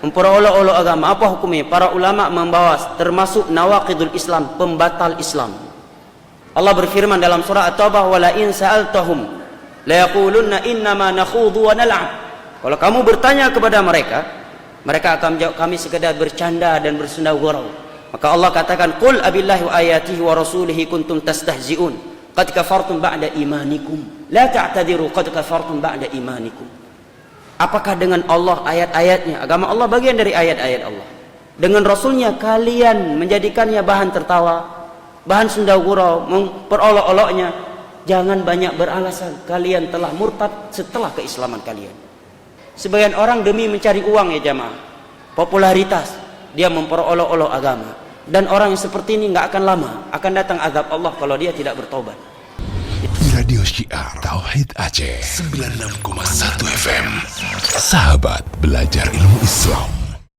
memperolok-olok agama. Apa hukumnya? Para ulama membawa termasuk nawaqidul Islam, pembatal Islam. Allah berfirman dalam surah At-Taubah, wala in sa'altahum la yaqulunna innama nakhudhu wa nal'ab. Kalau kamu bertanya kepada mereka, mereka akan menjawab, kami sekedar bercanda dan bersenda gurau. Maka Allah katakan, qul abillahi wa ayatihi wa rasulihi kuntum tastahzi'un qad kafartum ba'da imanikum la ta'tadiru qad kafartum ba'da imanikum. Apakah dengan Allah, ayat-ayatnya, agama Allah bagian dari ayat-ayat Allah, dengan Rasulnya kalian menjadikannya bahan tertawa, bahan senda gurau, memperolok-oloknya? Jangan banyak beralasan, kalian telah murtad setelah keislaman kalian. Sebagian orang demi mencari uang ya jamaah, popularitas, dia memperolok-olok agama. Dan orang yang seperti ini nggak akan lama, akan datang azab Allah kalau dia tidak bertobat. Radio Syiar Tauhid Aceh 96,1 FM. Sahabat belajar ilmu Islam.